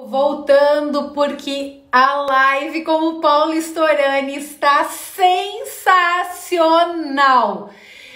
Voltando porque a live com o Paulo Storani está sensacional.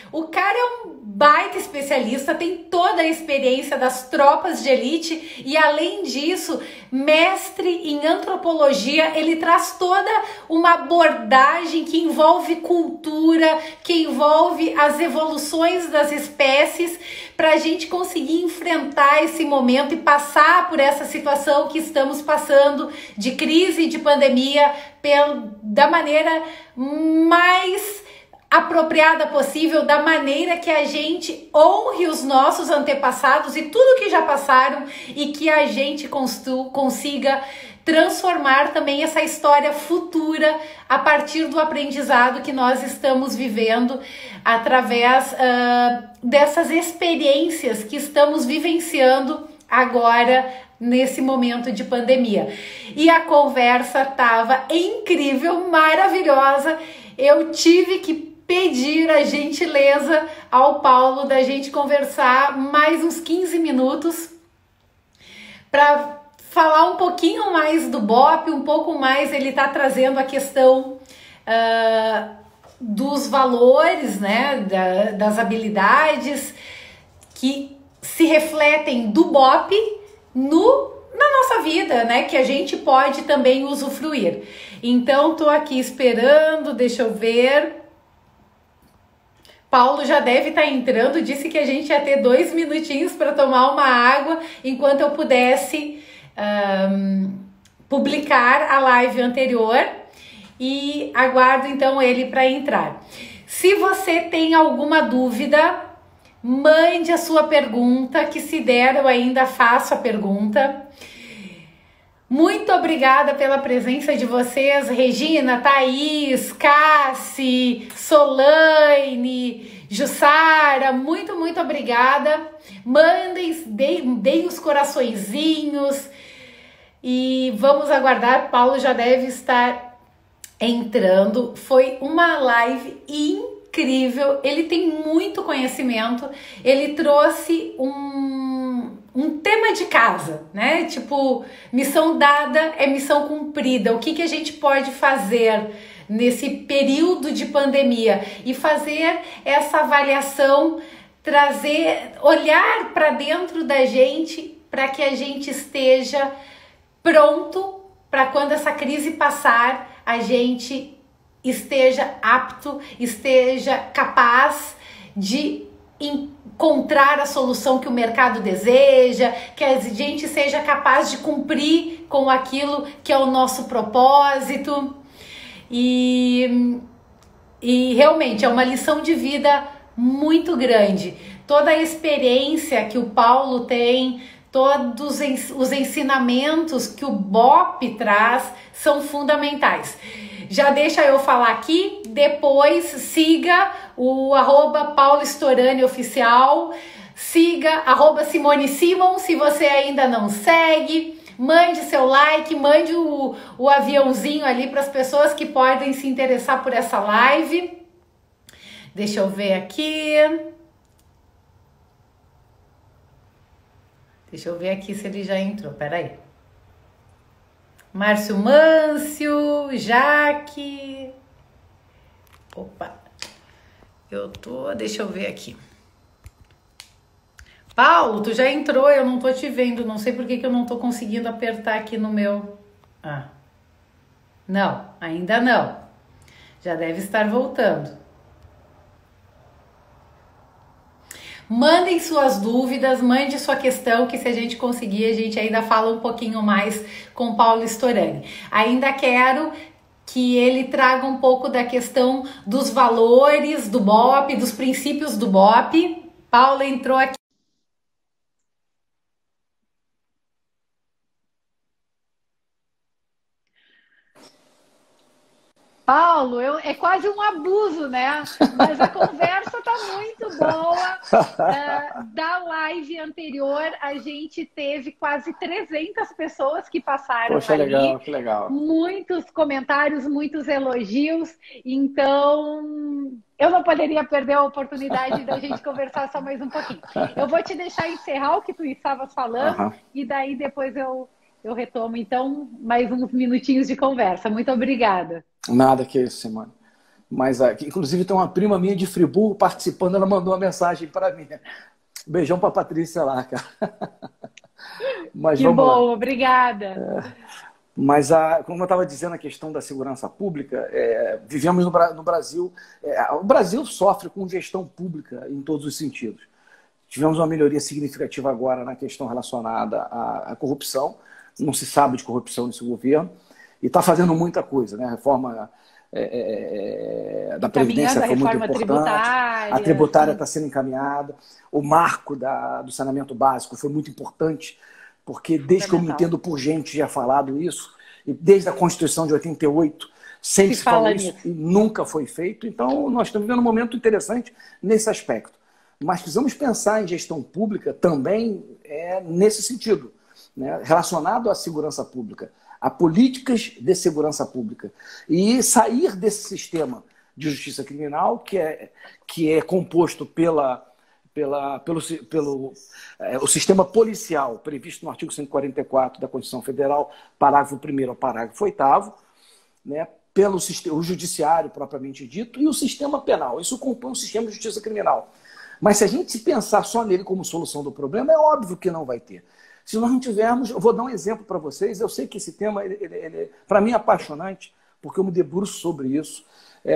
O cara é um baita especialista, tem toda a experiência das tropas de elite e, além disso, mestre em antropologia. Ele traz toda uma abordagem que envolve cultura, que envolve as evoluções das espécies, para a gente conseguir enfrentar esse momento e passar por essa situação que estamos passando de crise e de pandemia da maneira mais apropriada possível, da maneira que a gente honre os nossos antepassados e tudo que já passaram e que a gente consiga transformar também essa história futura a partir do aprendizado que nós estamos vivendo através dessas experiências que estamos vivenciando agora nesse momento de pandemia. E a conversa estava incrível, maravilhosa. Eu tive que pedir a gentileza ao Paulo da gente conversar mais uns 15 minutos para falar um pouquinho mais do BOP, um pouco mais. Ele está trazendo a questão dos valores, né, das habilidades que se refletem do BOP na nossa vida, né, que a gente pode também usufruir. Então, tô aqui esperando, deixa eu ver. Paulo já deve estar entrando, disse que a gente ia ter 2 minutinhos para tomar uma água enquanto eu pudesse publicar a live anterior, e aguardo então ele para entrar. Se você tem alguma dúvida, mande a sua pergunta, que se der eu ainda faço a pergunta. Muito obrigada pela presença de vocês, Regina, Thaís, Cassi, Solane, Jussara, muito obrigada. Mandem, deem os coraçõezinhos e vamos aguardar. Paulo já deve estar entrando. Foi uma live incrível, ele tem muito conhecimento, ele trouxe um tema de casa, né? Tipo, missão dada é missão cumprida. O que a gente pode fazer nesse período de pandemia? E fazer essa avaliação, olhar para dentro da gente, para que a gente esteja pronto para quando essa crise passar, a gente esteja apto, esteja capaz de encontrar a solução que o mercado deseja, que a gente seja capaz de cumprir com aquilo que é o nosso propósito. E realmente é uma lição de vida muito grande. Toda a experiência que o Paulo tem, todos os ensinamentos que o BOP traz são fundamentais. Já deixa eu falar aqui, depois siga o @Paulo Storani Oficial, siga @Simone Simon, se você ainda não segue, mande seu like, mande o aviãozinho ali para as pessoas que podem se interessar por essa live. Deixa eu ver aqui. Deixa eu ver aqui se ele já entrou, peraí. Márcio Mâncio, Jaque. Opa, deixa eu ver aqui. Paulo, tu já entrou, eu não tô te vendo, não sei por que eu não tô conseguindo apertar aqui no meu... Não, ainda não. Já deve estar voltando. Mandem suas dúvidas, mande sua questão, que se a gente conseguir, a gente ainda fala um pouquinho mais com Paulo Storani. Ainda quero que ele traga um pouco da questão dos valores do BOP, dos princípios do BOP. Paulo entrou aqui. Paulo, é quase um abuso, né? Mas a conversa tá muito boa. Da live anterior, a gente teve quase 300 pessoas que passaram. Poxa, ali. legal, que legal. Muitos comentários, muitos elogios. Então, eu não poderia perder a oportunidade da gente conversar só mais um pouquinho. Eu vou te deixar encerrar o que tu estavas falando, e daí depois eu eu retomo, então, mais uns minutinhos de conversa. Muito obrigada. Nada que isso, Simone. Mas, inclusive, tem uma prima minha de Friburgo participando, ela mandou uma mensagem para mim. Beijão para a Patrícia lá, cara. Mas que vamos bom, lá. obrigada. Mas, como eu estava dizendo, a questão da segurança pública, vivemos no Brasil, o Brasil sofre com gestão pública em todos os sentidos. Tivemos uma melhoria significativa agora na questão relacionada à corrupção, não se sabe de corrupção nesse governo, e está fazendo muita coisa, né? A reforma da Previdência foi muito importante, a tributária está sendo encaminhada, o marco do saneamento básico foi muito importante, porque desde que eu me entendo por gente já falado isso, e desde a Constituição de 88, sempre se falou isso e nunca foi feito. Então, nós estamos vivendo um momento interessante nesse aspecto. Mas precisamos pensar em gestão pública também nesse sentido, né? Relacionado à segurança pública, a políticas de segurança pública. E sair desse sistema de justiça criminal, que é composto pelo sistema policial previsto no artigo 144 da Constituição Federal, parágrafo 1º ao parágrafo 8º, né, o judiciário propriamente dito e o sistema penal. Isso compõe um sistema de justiça criminal. Mas se a gente pensar só nele como solução do problema, é óbvio que não vai ter. Se nós não tivermos, eu vou dar um exemplo para vocês, eu sei que esse tema, para mim, é apaixonante, porque eu me debruço sobre isso,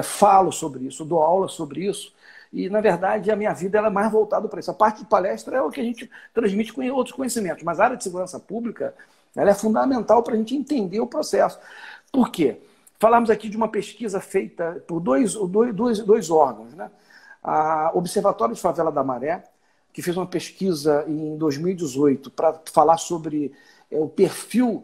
falo sobre isso, dou aula sobre isso, e, na verdade, a minha vida ela é mais voltada para isso. A parte de palestra é o que a gente transmite com outros conhecimentos, mas a área de segurança pública ela é fundamental para a gente entender o processo. Por quê? Falamos aqui de uma pesquisa feita por dois órgãos, né? A Observatório de Favela da Maré, que fez uma pesquisa em 2018 para falar sobre o perfil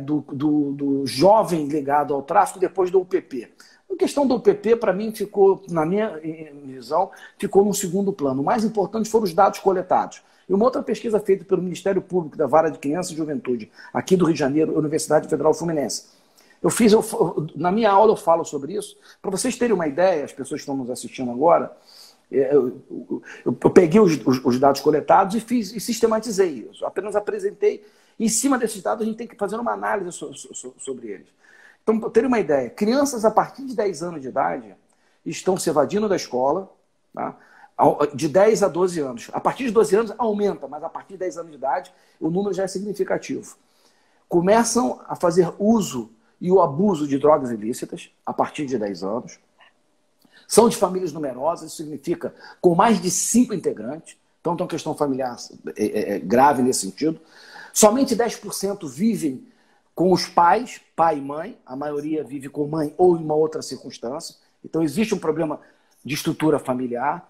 do jovem ligado ao tráfico depois do UPP. A questão do UPP, para mim, ficou, na minha visão, ficou num segundo plano. O mais importante foram os dados coletados. E uma outra pesquisa feita pelo Ministério Público da Vara de Criança e Juventude, aqui do Rio de Janeiro, Universidade Federal Fluminense. Na minha aula eu falo sobre isso. Para vocês terem uma ideia, as pessoas que estão nos assistindo agora, eu peguei os dados coletados e sistematizei isso. Apenas apresentei. Em cima desses dados, a gente tem que fazer uma análise sobre eles. Então, para terem uma ideia, crianças a partir de 10 anos de idade estão se evadindo da escola, tá? De 10 a 12 anos. A partir de 12 anos aumenta, mas a partir de 10 anos de idade o número já é significativo. Começam a fazer uso e o abuso de drogas ilícitas a partir de 10 anos. São de famílias numerosas, isso significa com mais de 5 integrantes. Então tem uma questão familiar grave nesse sentido. Somente 10% vivem com os pais, pai e mãe. A maioria vive com mãe ou em uma outra circunstância. Então existe um problema de estrutura familiar,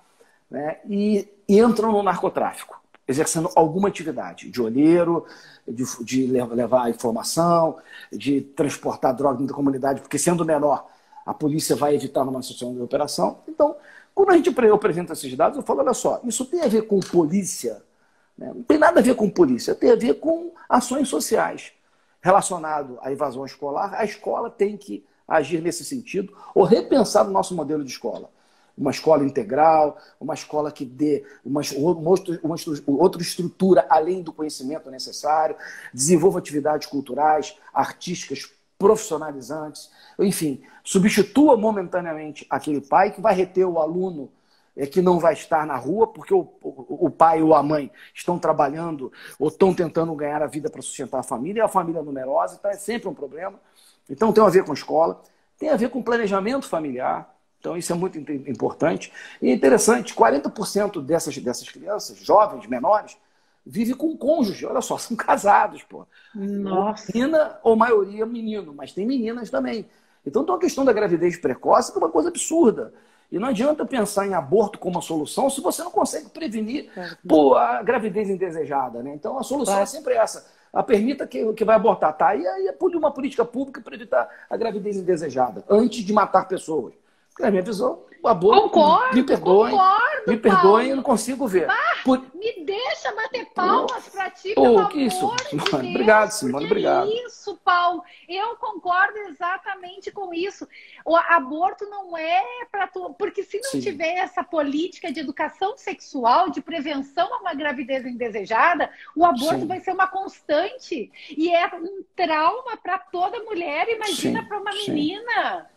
né? E entram no narcotráfico, exercendo alguma atividade de olheiro, de levar informação, de transportar droga dentro da comunidade, porque sendo menor, a polícia vai evitar uma situação de operação. Então, quando eu apresento esses dados, eu falo, olha só, isso tem a ver com polícia, né? Não tem nada a ver com polícia, tem a ver com ações sociais. Relacionado à evasão escolar, a escola tem que agir nesse sentido, ou repensar o nosso modelo de escola. Uma escola integral, uma escola que dê uma outra estrutura além do conhecimento necessário, desenvolva atividades culturais, artísticas, profissionalizantes, enfim, substitua momentaneamente aquele pai que vai reter o aluno que não vai estar na rua porque o pai ou a mãe estão trabalhando ou estão tentando ganhar a vida para sustentar a família, e a família é numerosa, então é sempre um problema. Então tem a ver com escola, tem a ver com planejamento familiar. Então, isso é muito importante. E é interessante, 40% dessas crianças, jovens, menores, vivem com cônjuge. Olha só, são casados, pô. Nossa. Menina ou maioria menino, mas tem meninas também. Então, tem uma questão da gravidez precoce que é uma coisa absurda. E não adianta pensar em aborto como uma solução se você não consegue prevenir a gravidez indesejada, né? Então, a solução é sempre essa. Permita que vai abortar. Tá? E aí é uma política pública para evitar a gravidez indesejada, antes de matar pessoas. Na minha visão, o aborto. Me perdoem, eu não consigo ver. Me deixa bater palmas para ti, pelo amor que isso, de Deus. Obrigado, Simone, obrigado. Isso, pau. Eu concordo exatamente com isso. O aborto não é para tu, porque se não Sim. tiver essa política de educação sexual, de prevenção a uma gravidez indesejada, o aborto Sim. vai ser uma constante e é um trauma para toda mulher. Imagina para uma menina.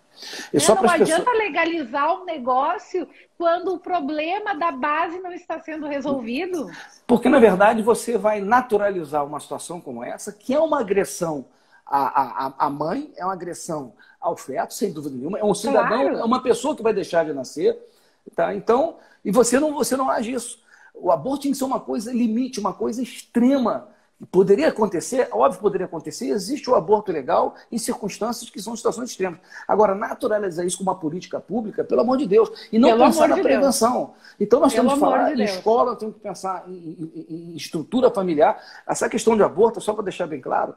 E só Não para as adianta pessoas... legalizar um negócio quando o problema da base não está sendo resolvido. Porque, na verdade, você vai naturalizar uma situação como essa, que é uma agressão à mãe, é uma agressão ao feto, sem dúvida nenhuma, é um cidadão, Claro. é uma pessoa que vai deixar de nascer. Tá? Então, e você não age isso. O aborto tem que ser uma coisa limite, uma coisa extrema. Poderia acontecer, óbvio que poderia acontecer, existe o aborto legal em circunstâncias que são situações extremas. Agora, naturalizar isso com uma política pública, pelo amor de Deus, e não pensar na prevenção. Então, nós temos que falar em escola, temos que pensar em estrutura familiar. Essa questão de aborto, só para deixar bem claro,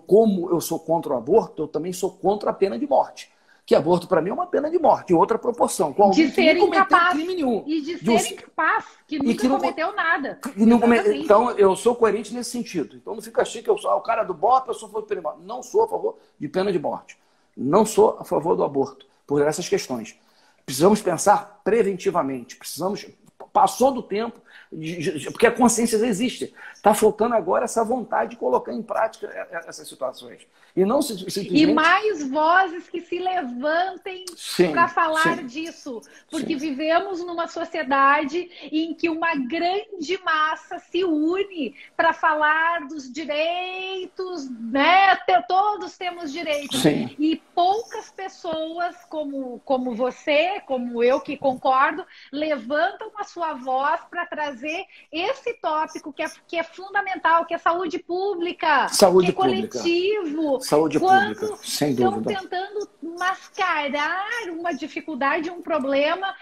como eu sou contra o aborto, eu também sou contra a pena de morte. Que aborto, para mim, é uma pena de morte, em outra proporção. Com alguém que não cometeu crime nenhum. E de ser incapaz, que nunca cometeu nada. Então, eu sou coerente nesse sentido. Então, não fica chique, eu sou o cara do BOP, eu sou a favor de pena de morte. Não sou a favor de pena de morte. Não sou a favor do aborto, por essas questões. Precisamos pensar preventivamente. Passou do tempo, porque a consciência existe. Está faltando agora essa vontade de colocar em prática essas situações. E não simplesmente... E mais vozes que se levantem para falar disso. Porque vivemos numa sociedade em que uma grande massa se une para falar dos direitos, né? Todos temos direitos. Sim. E poucas pessoas, como você, como eu, que concordo, levantam a sua voz para trazer esse tópico que é fundamental, que é saúde pública, saúde que é coletivo. Saúde pública, sem dúvida. Estão tentando mascarar uma dificuldade, um problema,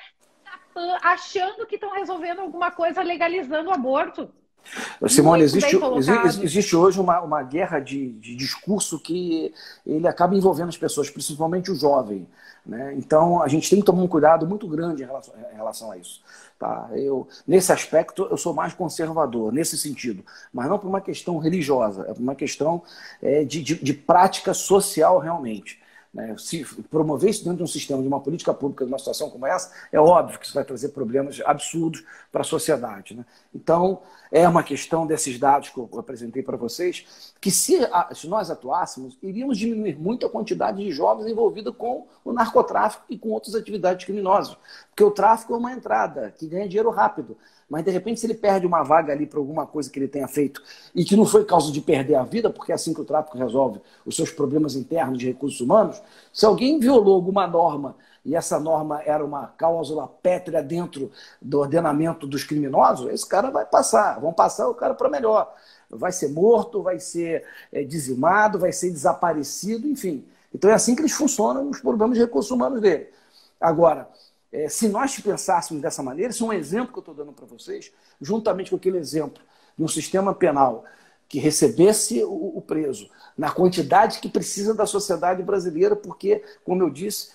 achando que estão resolvendo alguma coisa legalizando o aborto. Simone, existe hoje uma guerra de discurso que ele acaba envolvendo as pessoas, principalmente o jovem. Né? Então, a gente tem que tomar um cuidado muito grande em relação a isso. Tá? Nesse aspecto, eu sou mais conservador, nesse sentido. Mas não por uma questão religiosa, é por uma questão de prática social realmente. Se promover isso dentro de um sistema, de uma política pública, de uma situação como essa, é óbvio que isso vai trazer problemas absurdos para a sociedade. Né? Então, é uma questão desses dados que eu apresentei para vocês, que se nós atuássemos, iríamos diminuir muito a quantidade de jovens envolvidos com o narcotráfico e com outras atividades criminosas. Porque o tráfico é uma entrada que ganha dinheiro rápido. Mas, de repente, se ele perde uma vaga ali por alguma coisa que ele tenha feito e que não foi causa de perder a vida, porque é assim que o tráfico resolve os seus problemas internos de recursos humanos, se alguém violou alguma norma e essa norma era uma cláusula pétrea dentro do ordenamento dos criminosos, esse cara vai passar. Vão passar o cara para melhor. Vai ser morto, vai ser dizimado, vai ser desaparecido, enfim. Então, é assim que eles funcionam os problemas de recursos humanos dele. Agora... se nós pensássemos dessa maneira, esse é um exemplo que eu estou dando para vocês, juntamente com aquele exemplo de um sistema penal que recebesse o preso na quantidade que precisa da sociedade brasileira, porque, como eu disse,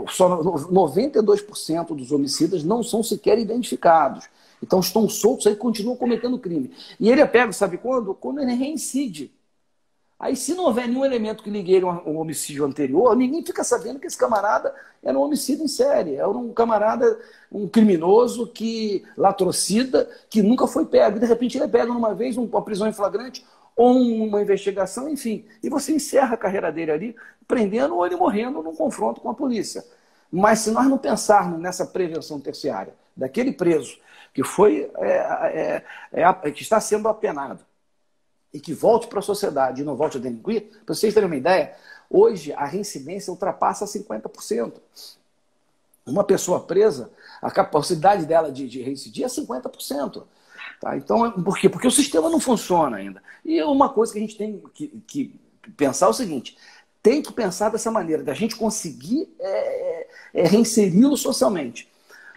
só 92% dos homicidas não são sequer identificados. Então estão soltos aí e continuam cometendo crime. E ele é pego, sabe quando? Quando ele reincide. Aí, se não houver nenhum elemento que ligue ele a um homicídio anterior, ninguém fica sabendo que esse camarada era um homicídio em série. Era um camarada, um criminoso, latrocida, que nunca foi pego. E, de repente, ele é pego numa vez, uma prisão em flagrante, ou uma investigação, enfim. E você encerra a carreira dele ali, prendendo ou ele morrendo num confronto com a polícia. Mas, se nós não pensarmos nessa prevenção terciária, daquele preso que que está sendo apenado, e que volte para a sociedade e não volte a delinquir, para vocês terem uma ideia, hoje a reincidência ultrapassa 50%. Uma pessoa presa, a capacidade dela de reincidir é 50%. Tá? Então, por quê? Porque o sistema não funciona ainda. E uma coisa que a gente tem que pensar é o seguinte, tem que pensar dessa maneira, da gente conseguir reinseri-lo socialmente.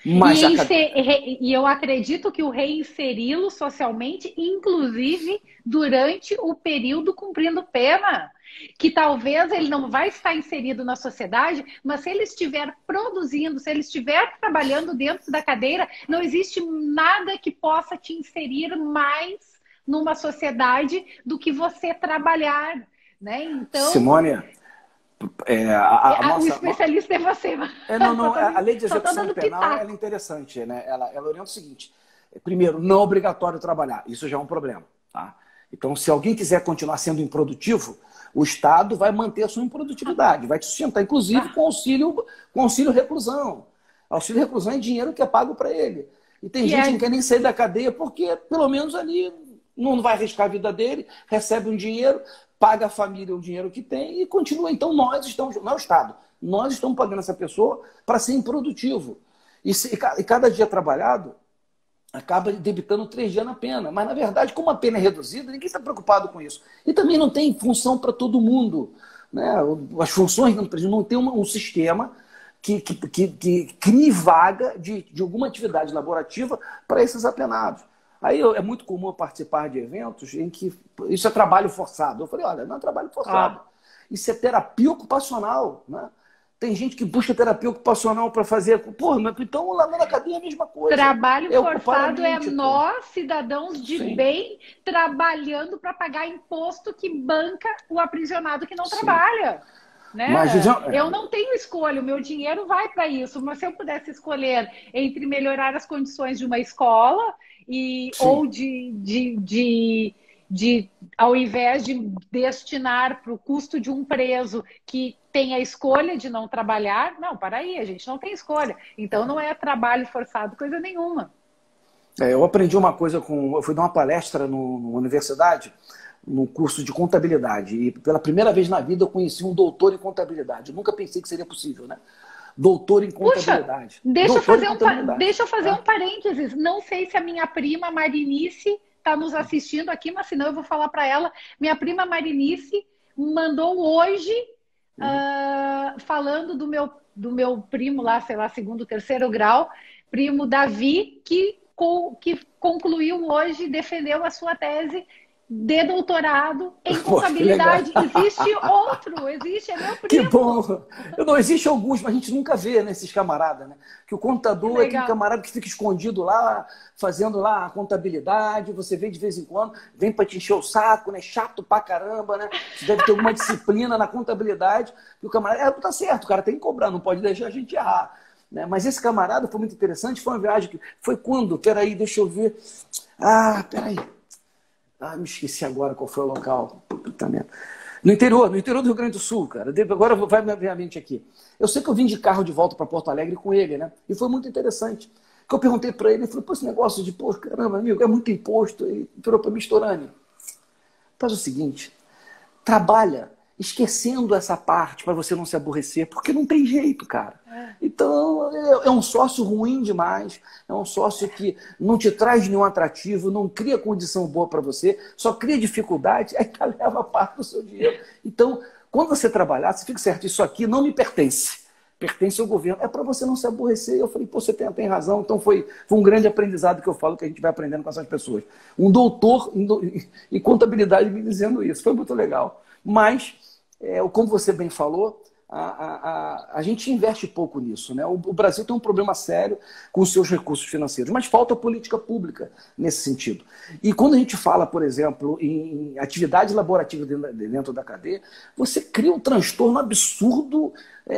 Mas e eu acredito que o reinseri-lo socialmente, inclusive durante o período cumprindo pena, que talvez ele não vai estar inserido na sociedade, mas se ele estiver produzindo, se ele estiver trabalhando dentro da cadeira, não existe nada que possa te inserir mais numa sociedade do que você trabalhar. né? Então, Simone, a o nossa... especialista é você. Não, a lei de execução penal ela é interessante, né? Ela orienta o seguinte: primeiro, não é obrigatório trabalhar, isso já é um problema, tá? Então, se alguém quiser continuar sendo improdutivo, o Estado vai manter a sua improdutividade, vai te sustentar, inclusive com auxílio reclusão. Auxílio reclusão é dinheiro que é pago para ele. E tem gente que não quer nem sair da cadeia porque, pelo menos ali, não vai arriscar a vida dele, recebe um dinheiro, paga a família o dinheiro que tem e continua. Então, nós estamos, não é o Estado, nós estamos pagando essa pessoa para ser improdutivo. E cada dia trabalhado acaba debitando 3 dias na pena. Mas, na verdade, como a pena é reduzida, ninguém está preocupado com isso. E também não tem função para todo mundo, né? As funções não tem um sistema que crie vaga de alguma atividade laborativa para esses apenados. Aí é muito comum eu participar de eventos em que isso é trabalho forçado. Eu falei, olha, não é trabalho forçado. Isso é terapia ocupacional, né? Tem gente que busca terapia ocupacional para fazer... Porra, mas então lá na cadeia é a mesma coisa. Trabalho forçado é nós, cidadãos de bem, trabalhando para pagar imposto que banca o aprisionado que não trabalha. Né? Mas, eu não tenho escolha, o meu dinheiro vai para isso. Mas se eu pudesse escolher entre melhorar as condições de uma escola ou ao invés de destinar para o custo de um preso que tem a escolha de não trabalhar, não, para aí, a gente não tem escolha. Então não é trabalho forçado, coisa nenhuma. Eu aprendi uma coisa eu fui dar uma palestra numa universidade, no curso de contabilidade, e pela primeira vez na vida eu conheci um doutor em contabilidade. Eu nunca pensei que seria possível, né? Doutor em contabilidade. Puxa, deixa eu fazer um parênteses. Não sei se a minha prima Marinice está nos assistindo aqui, mas senão eu vou falar para ela. Minha prima Marinice mandou hoje, falando do meu primo lá, sei lá, 2º, 3º grau, primo Davi, que concluiu hoje, defendeu a sua tese de doutorado em contabilidade. Existe é meu primo. Que bom! Não, existe alguns, mas a gente nunca vê, né, esses camaradas, né? Que o contador é aquele camarada que fica escondido lá, fazendo lá a contabilidade, você vê de vez em quando, vem para te encher o saco, né? Chato pra caramba, né? Você deve ter alguma disciplina na contabilidade, que o camarada, tá certo, o cara tem que cobrar, não pode deixar a gente errar. Né? Mas esse camarada foi muito interessante, foi uma viagem que... Foi quando? Peraí, deixa eu ver. Peraí. Me esqueci agora qual foi o local. Puta merda. No interior do Rio Grande do Sul, cara. Agora vai me ver a mente aqui. Eu sei que eu vim de carro de volta para Porto Alegre com ele, né? E foi muito interessante. Que eu perguntei para ele, ele falou, esse negócio de, caramba, amigo, é muito imposto. E virou para mim, Storani, faz o seguinte, trabalha esquecendo essa parte para você não se aborrecer, porque não tem jeito, cara. Então, é um sócio ruim demais, é um sócio que não te traz nenhum atrativo, não cria condição boa para você, só cria dificuldade, aí leva parte do seu dinheiro. Então, quando você trabalhar, você fica certo, isso aqui não me pertence, pertence ao governo. É para você não se aborrecer. Eu falei, pô, você tem razão. Então foi um grande aprendizado que eu falo que a gente vai aprendendo com essas pessoas. Um doutor em contabilidade me dizendo isso, foi muito legal. Mas, como você bem falou, a gente investe pouco nisso, né? O Brasil tem um problema sério com os seus recursos financeiros, mas falta política pública nesse sentido. E quando a gente fala, por exemplo, em atividade laborativa dentro da cadeia, você cria um transtorno absurdo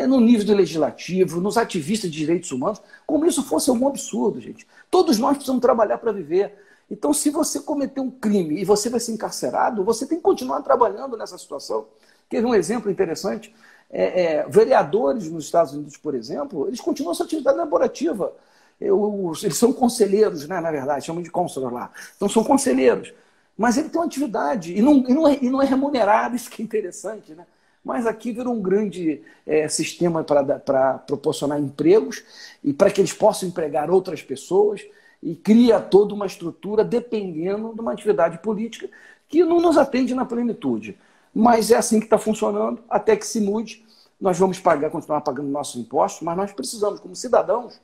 no nível do legislativo, nos ativistas de direitos humanos, como isso fosse algum absurdo, gente. Todos nós precisamos trabalhar para viver. Então, se você cometer um crime e você vai ser encarcerado, você tem que continuar trabalhando nessa situação. Quer ver um exemplo interessante? Vereadores nos Estados Unidos, por exemplo, eles continuam sua atividade laborativa. Eles são conselheiros, né, na verdade, chamam de counselor lá. Então, são conselheiros. Mas ele tem uma atividade e não é remunerado, isso que é interessante, né? Mas aqui virou um grande sistema para proporcionar empregos e para que eles possam empregar outras pessoas e cria toda uma estrutura dependendo de uma atividade política que não nos atende na plenitude. Mas é assim que está funcionando, até que se mude. Nós vamos continuar pagando nossos impostos, mas nós precisamos, como cidadãos,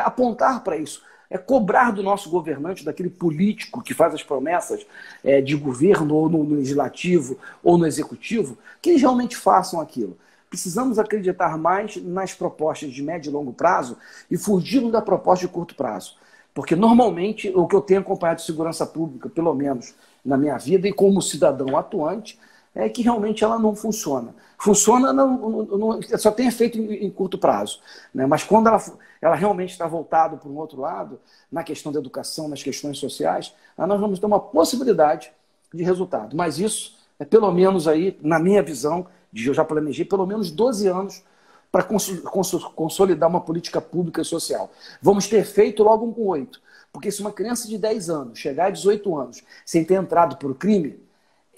apontar para isso. Cobrar do nosso governante, daquele político que faz as promessas de governo, ou no legislativo, ou no executivo, que eles realmente façam aquilo. Precisamos acreditar mais nas propostas de médio e longo prazo e fugir da proposta de curto prazo. Porque, normalmente, o que eu tenho acompanhado de segurança pública, pelo menos na minha vida, e como cidadão atuante, é que realmente ela não funciona. Funciona, só tem efeito em curto prazo, né? Mas quando ela realmente está voltada para um outro lado, na questão da educação, nas questões sociais, aí nós vamos ter uma possibilidade de resultado. Mas isso é pelo menos aí, na minha visão, eu já planejei pelo menos 12 anos para consolidar uma política pública e social. Vamos ter feito logo com 8. Porque se uma criança de 10 anos chegar a 18 anos sem ter entrado por crime,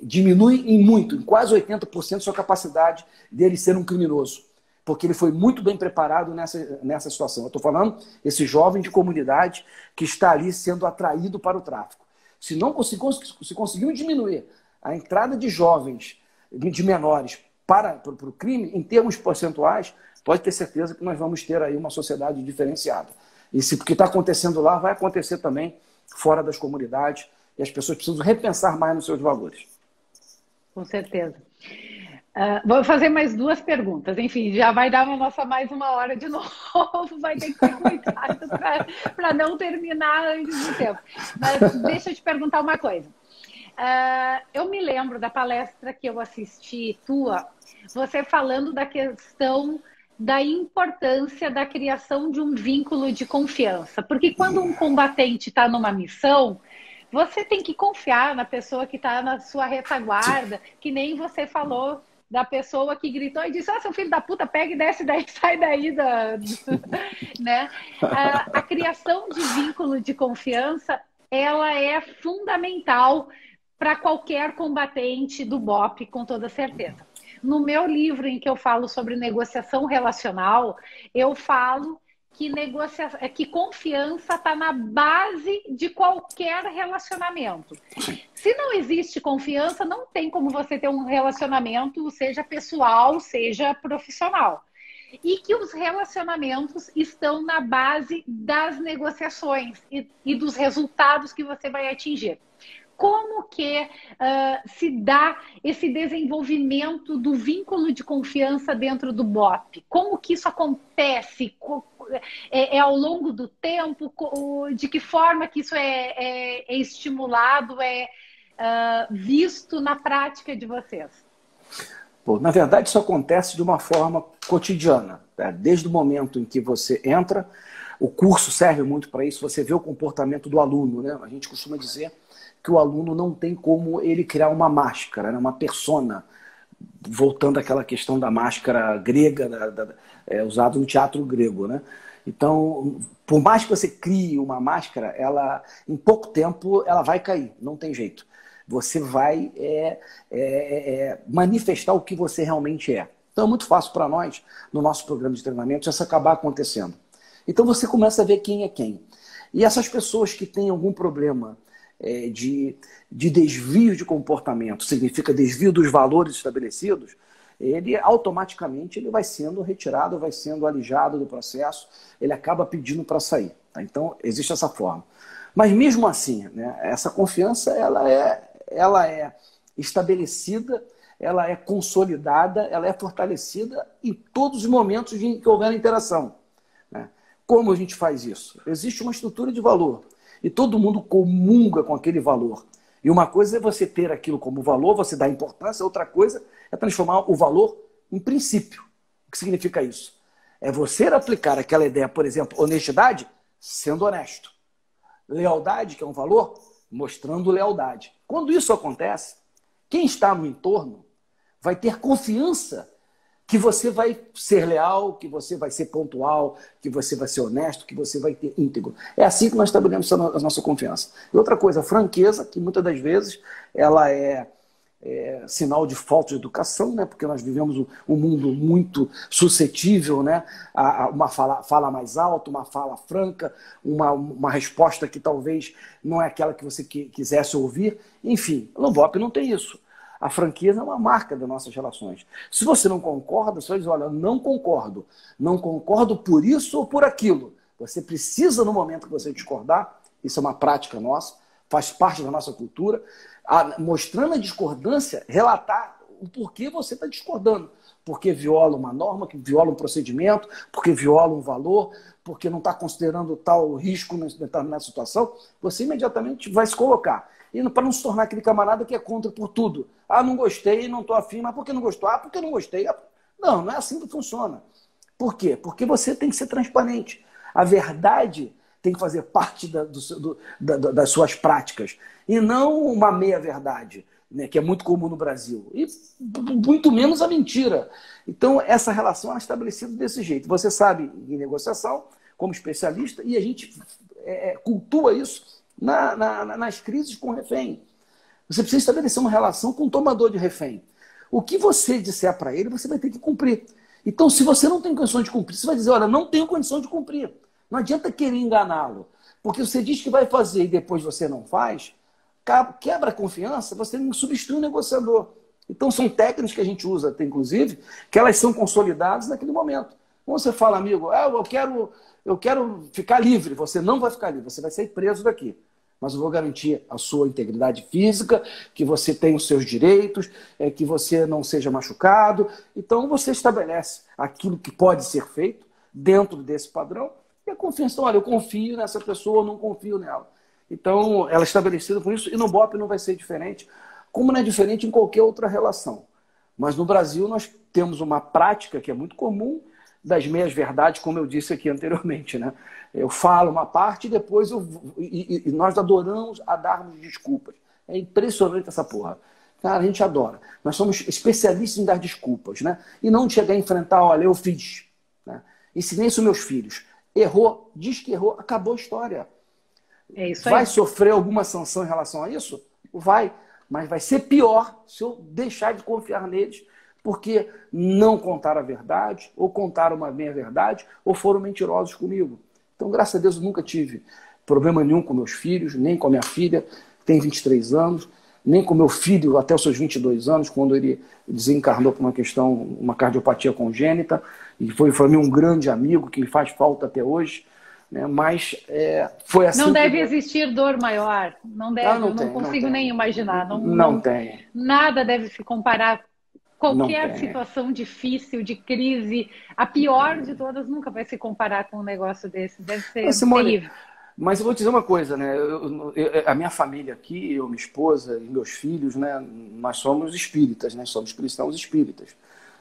diminui em quase 80% sua capacidade dele ser um criminoso. Porque ele foi muito bem preparado nessa situação. Eu estou falando esse jovem de comunidade que está ali sendo atraído para o tráfico. Se conseguimos diminuir a entrada de jovens, de menores, para o crime, em termos percentuais, pode ter certeza que nós vamos ter aí uma sociedade diferenciada. E se o que está acontecendo lá vai acontecer também fora das comunidades, e as pessoas precisam repensar mais nos seus valores. Com certeza. Vou fazer mais 2 perguntas. Enfim, já vai dar mais uma hora de novo. Vai ter que ter cuidado para não terminar antes do tempo. Mas deixa eu te perguntar uma coisa. Eu me lembro da palestra que eu assisti tua, você falando da questão da importância da criação de um vínculo de confiança. Porque quando um combatente está numa missão, você tem que confiar na pessoa que está na sua retaguarda, que nem você falou da pessoa que gritou e disse: seu filho da puta, pega e desce daí, sai daí. Né? A criação de vínculo de confiança, ela é fundamental para qualquer combatente do BOP, com toda certeza. No meu livro, em que eu falo sobre negociação relacional, eu falo que confiança está na base de qualquer relacionamento. Se não existe confiança, não tem como você ter um relacionamento, seja pessoal, seja profissional. E que os relacionamentos estão na base das negociações e dos resultados que você vai atingir. Como que se dá esse desenvolvimento do vínculo de confiança dentro do BOP? Como que isso acontece? É ao longo do tempo? De que forma que isso é estimulado, visto na prática de vocês? Pô, na verdade, isso acontece de uma forma cotidiana. Tá? Desde o momento em que você entra, o curso serve muito para isso, você vê o comportamento do aluno, né? A gente costuma dizer que o aluno não tem como ele criar uma máscara, né? Uma persona, voltando àquela questão da máscara grega, usada no teatro grego, né? Então, por mais que você crie uma máscara, ela, em pouco tempo ela vai cair, não tem jeito. Você vai manifestar o que você realmente é. Então é muito fácil para nós, no nosso programa de treinamento, isso acabar acontecendo. Então você começa a ver quem é quem. E essas pessoas que têm algum problema de desvio de comportamento, significa desvio dos valores estabelecidos, ele automaticamente vai sendo retirado, vai sendo alijado do processo, ele acaba pedindo para sair. Tá? Então existe essa forma. Mas mesmo assim, né, essa confiança ela é estabelecida, ela é consolidada, ela é fortalecida em todos os momentos em que houver interação. Né? Como a gente faz isso? Existe uma estrutura de valor e todo mundo comunga com aquele valor. E uma coisa é você ter aquilo como valor, você dá importância, outra coisa é transformar o valor em princípio. O que significa isso? É você aplicar aquela ideia, por exemplo, honestidade, sendo honesto. Lealdade, que é um valor, mostrando lealdade. Quando isso acontece, quem está no entorno vai ter confiança que você vai ser leal, que você vai ser pontual, que você vai ser honesto, que você vai ter íntegro. É assim que nós estabelecemos a nossa confiança. E outra coisa, a franqueza, que muitas das vezes ela é sinal de falta de educação, né? Porque nós vivemos um mundo muito suscetível, né? A uma fala mais alta, uma fala franca, uma resposta que talvez não é aquela que você quisesse ouvir. Enfim, no BOP não tem isso. A franqueza é uma marca das nossas relações. Se você não concorda, você vai dizer: olha, não concordo. Não concordo por isso ou por aquilo. Você precisa, no momento que você discordar, isso é uma prática nossa, faz parte da nossa cultura, mostrando a discordância, relatar o porquê você está discordando. Porque viola uma norma, que viola um procedimento, porque viola um valor, porque não está considerando tal risco nessa situação, você imediatamente vai se colocar. E para não se tornar aquele camarada que é contra por tudo. Ah, não gostei, não estou afim, mas por que não gostou? Ah, porque não gostei. Não, não é assim que funciona. Por quê? Porque você tem que ser transparente. A verdade tem que fazer parte das suas práticas. E não uma meia-verdade, né, que é muito comum no Brasil. E muito menos a mentira. Então, essa relação é estabelecida desse jeito. Você sabe em negociação, como especialista, e a gente cultua isso nas crises com o refém. Você precisa estabelecer uma relação com o tomador de refém. O que você disser para ele, você vai ter que cumprir. Então, se você não tem condição de cumprir, você vai dizer, olha, não tenho condição de cumprir. Não adianta querer enganá-lo. Porque você diz que vai fazer e depois você não faz, quebra a confiança, você substitui o negociador. Então, são técnicas que a gente usa, inclusive, que elas são consolidadas naquele momento. Quando você fala, amigo, eu quero ficar livre, você não vai ficar livre, você vai sair preso daqui. Mas eu vou garantir a sua integridade física, que você tenha os seus direitos, que você não seja machucado. Então, você estabelece aquilo que pode ser feito dentro desse padrão e a confiança. Então, olha, eu confio nessa pessoa ou não confio nela. Então, ela é estabelecida com isso e no BOP não vai ser diferente, como não é diferente em qualquer outra relação. Mas no Brasil nós temos uma prática que é muito comum das meias-verdades, como eu disse aqui anteriormente, né? Eu falo uma parte e depois e nós adoramos a darmos desculpas. É impressionante essa porra. Cara, a gente adora. Nós somos especialistas em dar desculpas, né? E não chegar a enfrentar, olha, eu fiz. Né? Ensinei isso aos meus filhos. Errou, diz que errou, acabou a história. É isso aí. Vai sofrer alguma sanção em relação a isso? Vai. Mas vai ser pior se eu deixar de confiar neles, porque não contaram a verdade, ou contaram uma meia-verdade, ou foram mentirosos comigo. Então, graças a Deus, eu nunca tive problema nenhum com meus filhos, nem com a minha filha, que tem 23 anos, nem com meu filho até os seus 22 anos, quando ele desencarnou por uma questão, uma cardiopatia congênita, e foi para mim um grande amigo, que me faz falta até hoje, né? Mas foi assim. Não deve existir dor maior, não deve, eu não consigo nem imaginar. Não tem. Nada deve se comparar. Qualquer situação difícil, de crise, a pior de todas, nunca vai se comparar com um negócio desse. Deve ser terrível. Mas eu vou te dizer uma coisa, né? A minha família aqui, eu, minha esposa e meus filhos, né? Nós somos espíritas, né? Somos cristãos espíritas,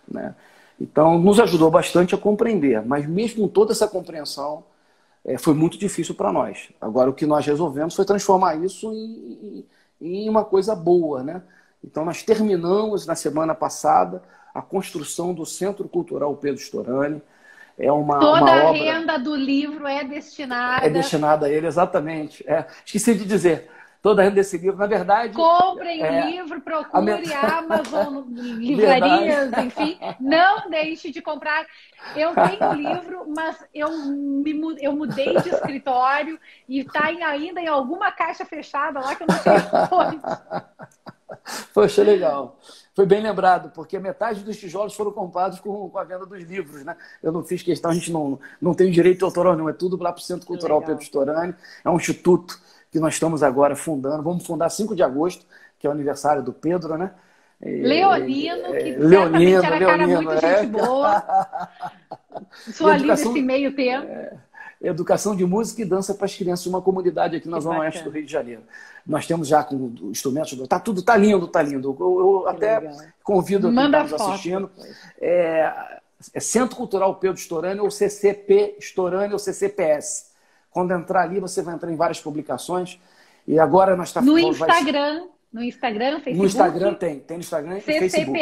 né? Então, nos ajudou bastante a compreender. Mas mesmo com toda essa compreensão, foi muito difícil para nós. Agora, o que nós resolvemos foi transformar isso em uma coisa boa, né? Então, nós terminamos na semana passada a construção do Centro Cultural Pedro Storani. Toda a renda do livro é destinada... É destinada a ele, exatamente. Esqueci de dizer. Toda a renda desse livro, na verdade... Comprem o livro, procure Amazon, livrarias, enfim. Não deixe de comprar. Eu tenho o livro, mas eu mudei de escritório e está ainda em alguma caixa fechada lá que eu não sei onde. Poxa, legal. Foi bem lembrado, porque metade dos tijolos foram comprados com a venda dos livros, né? Eu não fiz questão, a gente não tem direito autoral, não. É tudo lá para o Centro Cultural Pedro Storani. É um instituto que nós estamos agora fundando. Vamos fundar 5 de agosto, que é o aniversário do Pedro, né? Leonino, que certamente era cara muito gente boa. Sou ali nesse meio tempo. Educação de música e dança para as crianças de uma comunidade aqui na Zona Oeste do Rio de Janeiro. Nós temos já com instrumentos, tá lindo, tá lindo. Eu até convido quem está nos assistindo. Centro Cultural Pedro Storani, ou CCP Storani, ou CCPS. Quando entrar ali, você vai entrar em várias publicações. E agora nós estamos... No Instagram, Facebook? No Instagram tem no Instagram e Facebook.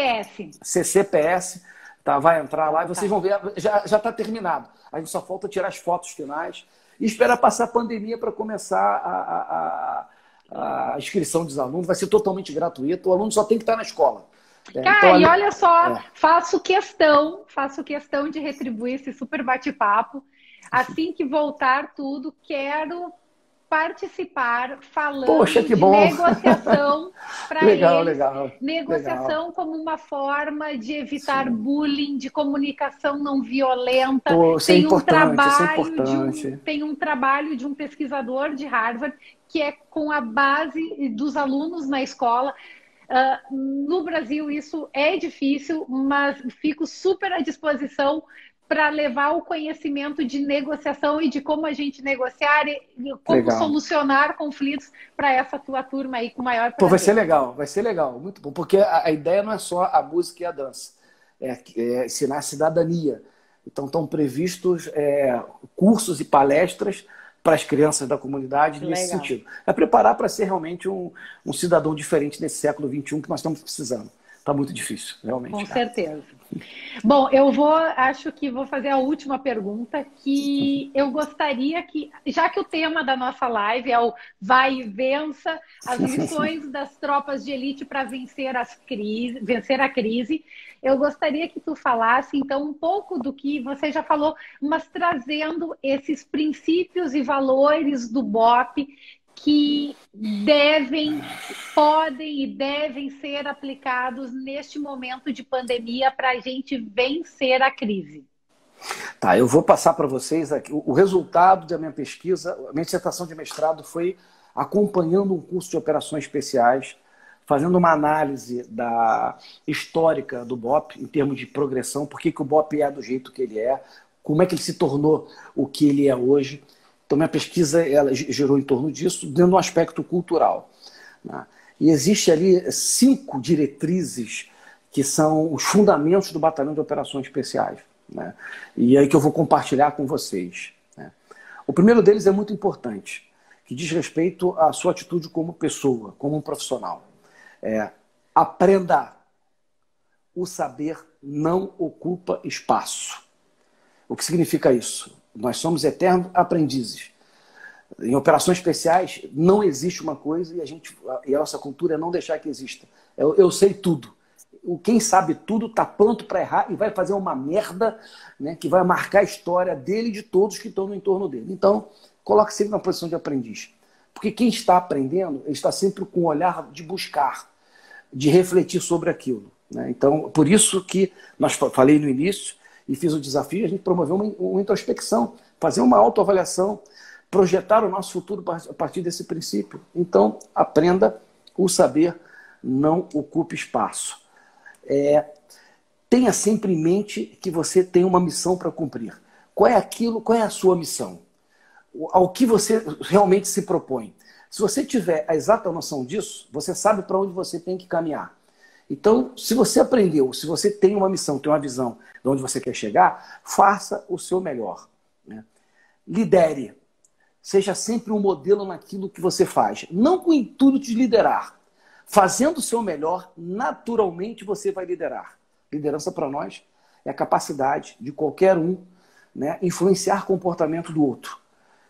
CCPS. Tá, vai entrar lá e vocês vão ver, já está terminado. A gente só falta tirar as fotos finais e esperar passar a pandemia para começar a inscrição dos alunos. Vai ser totalmente gratuito, o aluno só tem que estar na escola. Cara, então, e olha só, faço questão de retribuir esse super bate-papo. Assim que voltar tudo, quero participar falando de negociação para eles. Legal. Negociação como uma forma de evitar bullying, de comunicação não violenta. Tem um trabalho de um pesquisador de Harvard que é com a base dos alunos na escola. No Brasil isso é difícil, mas fico super à disposição para levar o conhecimento de negociação e de como a gente negociar e como Legal. solucionar conflitos para essa tua turma aí com maior prazer. Pô, vai ser legal, muito bom, porque a ideia não é só a música e a dança, é ensinar a cidadania. Então estão previstos cursos e palestras para as crianças da comunidade nesse sentido. É preparar para ser realmente um cidadão diferente nesse século XXI que nós estamos precisando. Está muito difícil, realmente. Com certeza. Bom, acho que vou fazer a última pergunta, que eu gostaria que, já que o tema da nossa live é o vai e vença, as lições das tropas de elite para vencer a crise, eu gostaria que tu falasse, então, um pouco do que você já falou, mas trazendo esses princípios e valores do BOP que podem e devem ser aplicados neste momento de pandemia para a gente vencer a crise. Tá, eu vou passar para vocês aqui o resultado da minha pesquisa. A minha dissertação de mestrado foi acompanhando um curso de operações especiais, fazendo uma análise histórica do BOP em termos de progressão, por que o BOP é do jeito que ele é, como é que ele se tornou o que ele é hoje. Então, minha pesquisa ela girou em torno disso, dentro de um aspecto cultural, né? E existe ali 5 diretrizes que são os fundamentos do Batalhão de Operações Especiais, né? E aí que eu vou compartilhar com vocês, né? O primeiro deles é muito importante, que diz respeito à sua atitude como pessoa, como um profissional. Aprenda. O saber não ocupa espaço. O que significa isso? Nós somos eternos aprendizes. Em operações especiais não existe uma coisa e a nossa cultura é não deixar que exista. Eu sei tudo. Quem sabe tudo está pronto para errar e vai fazer uma merda, né, que vai marcar a história dele e de todos que estão no entorno dele. Então, coloque sempre na posição de aprendiz. Porque quem está aprendendo, ele está sempre com o olhar de buscar, de refletir sobre aquilo, né? Então, por isso que falei no início, e fiz o desafio, a gente promoveu uma introspecção, fazer uma autoavaliação, projetar o nosso futuro a partir desse princípio. Então, aprenda. O saber não ocupa espaço. Tenha sempre em mente que você tem uma missão para cumprir. Qual é a sua missão? Ao que você realmente se propõe. Se você tiver a exata noção disso, você sabe para onde você tem que caminhar. Então, se você aprendeu, se você tem uma missão, tem uma visão de onde você quer chegar, faça o seu melhor, né? Lidere. Seja sempre um modelo naquilo que você faz. Não com o intuito de liderar. Fazendo o seu melhor, naturalmente você vai liderar. Liderança para nós é a capacidade de qualquer um, né, influenciar comportamento do outro.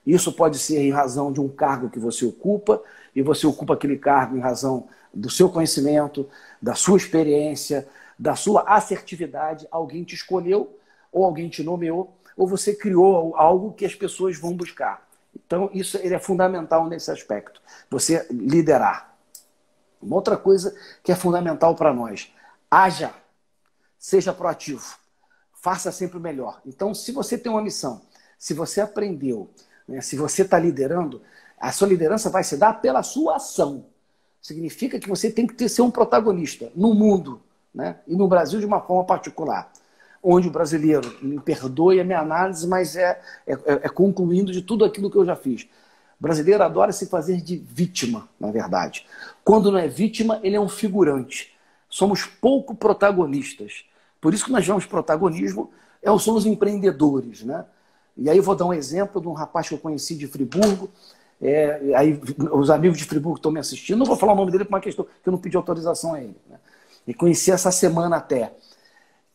Isso pode ser em razão de um cargo que você ocupa, e você ocupa aquele cargo em razão do seu conhecimento, da sua experiência, da sua assertividade. Alguém te escolheu, ou alguém te nomeou, ou você criou algo que as pessoas vão buscar. Então, ele é fundamental nesse aspecto. Você liderar. Uma outra coisa que é fundamental para nós. Haja. Seja proativo. Faça sempre o melhor. Então, se você tem uma missão, se você aprendeu, né, se você está liderando, a sua liderança vai se dar pela sua ação. Significa que você tem que ser um protagonista no mundo, né, e no Brasil de uma forma particular. Onde o brasileiro, me perdoe a minha análise, mas é concluindo de tudo aquilo que eu já fiz. O brasileiro adora se fazer de vítima, na verdade. Quando não é vítima, ele é um figurante. Somos pouco protagonistas. Por isso que nós vemos protagonismo, somos empreendedores, né? E aí eu vou dar um exemplo de um rapaz que eu conheci de Friburgo. Aí os amigos de Friburgo estão me assistindo. Não vou falar o nome dele por uma questão que eu não pedi autorização a ele, né? E conheci essa semana até.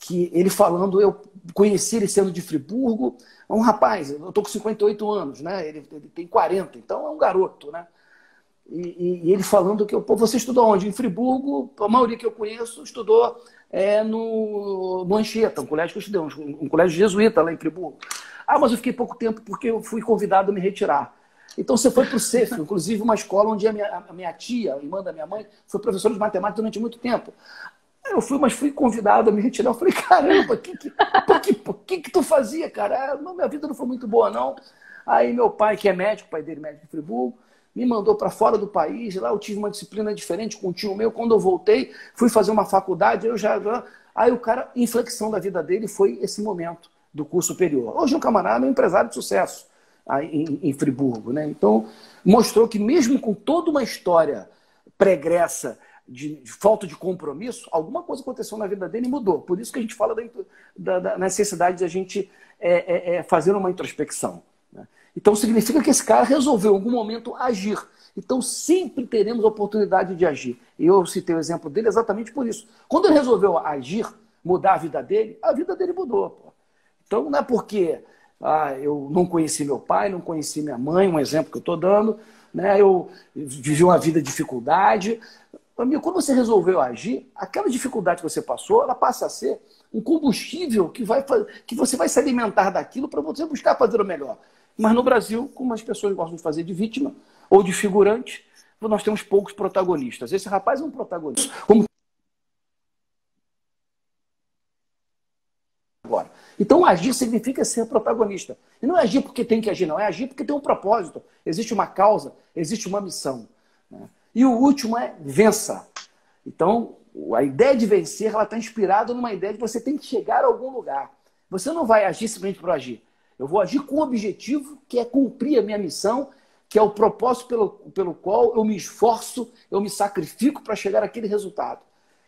Que ele falando, eu conheci ele sendo de Friburgo, um rapaz, eu estou com 58 anos, né? Ele tem 40, então é um garoto, né? E ele falando que, você estudou onde? Em Friburgo, a maioria que eu conheço estudou no Anchieta, um colégio que eu estudei, um colégio jesuíta lá em Friburgo. Ah, mas eu fiquei pouco tempo porque eu fui convidado a me retirar. Então você foi para o CEF, inclusive uma escola onde a minha tia, a irmã da minha mãe, foi professora de matemática durante muito tempo. Eu fui convidado a me retirar. Eu falei, caramba, por que tu fazia, cara? Minha vida não foi muito boa, não. Aí meu pai, que é médico, o pai dele médico de Friburgo, me mandou para fora do país. Lá eu tive uma disciplina diferente com um tio meu. Quando eu voltei, fui fazer uma faculdade, aí o cara, a inflexão da vida dele foi esse momento do curso superior. Hoje um camarada é um empresário de sucesso em Friburgo, né? Então, mostrou que mesmo com toda uma história pregressa de falta de compromisso, alguma coisa aconteceu na vida dele e mudou. Por isso que a gente fala da necessidade de a gente fazer uma introspecção, né? Então, significa que esse cara resolveu em algum momento agir. Então, sempre teremos a oportunidade de agir. E eu citei o exemplo dele exatamente por isso. Quando ele resolveu agir, mudar a vida dele mudou. Pô. Então, não é porque eu não conheci meu pai, não conheci minha mãe, um exemplo que eu estou dando, né? Eu vivi uma vida de dificuldade. Amigo, quando você resolveu agir, aquela dificuldade que você passou, ela passa a ser um combustível que você vai se alimentar daquilo para você buscar fazer o melhor. Mas no Brasil, como as pessoas gostam de fazer de vítima ou de figurante, nós temos poucos protagonistas. Esse rapaz é um protagonista. Como agora. Então, agir significa ser protagonista. E não é agir porque tem que agir, não. É agir porque tem um propósito. Existe uma causa, existe uma missão, né? E o último é vença. Então, a ideia de vencer, ela está inspirada numa ideia de que você tem que chegar a algum lugar. Você não vai agir simplesmente por agir. Eu vou agir com o objetivo, que é cumprir a minha missão, que é o propósito pelo qual eu me esforço, eu me sacrifico para chegar àquele resultado.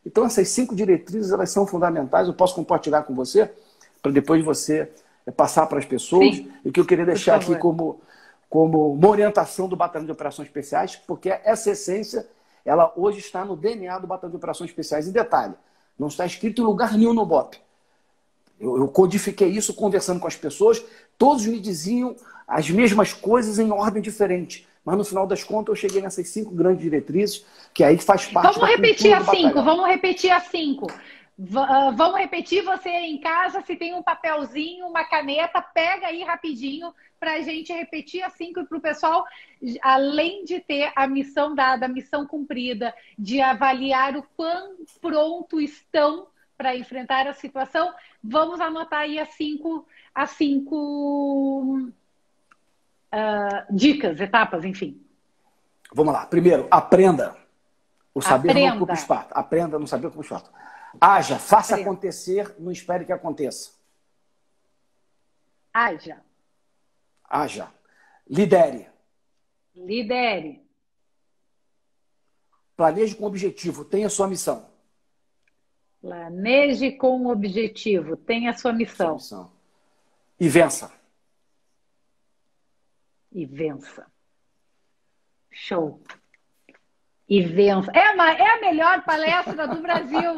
Então, essas 5 diretrizes, elas são fundamentais. Eu posso compartilhar com você, para depois você passar para as pessoas. Sim. E o que eu queria deixar aqui como uma orientação do Batalhão de Operações Especiais, porque essa essência, ela hoje está no DNA do Batalhão de Operações Especiais. Em detalhe, não está escrito em lugar nenhum no BOP. Eu codifiquei isso conversando com as pessoas, todos me diziam as mesmas coisas em ordem diferente. Mas no final das contas eu cheguei nessas 5 grandes diretrizes, que aí faz parte Vamos repetir as 5, vamos repetir as 5. Vamos repetir, você em casa, se tem um papelzinho, uma caneta, pega aí rapidinho para a gente repetir as 5 para o pessoal, além de ter a missão dada, a missão cumprida, de avaliar o quão pronto estão para enfrentar a situação, vamos anotar aí as 5 dicas, etapas, enfim. Vamos lá. Primeiro, aprenda. O saber não ocupa espaço. Aprenda, não saber ocupa espaço. Haja, faça acontecer, não espere que aconteça. Haja. Lidere. Planeje com objetivo, tenha sua missão. Planeje com objetivo, tenha sua missão. E vença. Show. E vença. É a melhor palestra do Brasil.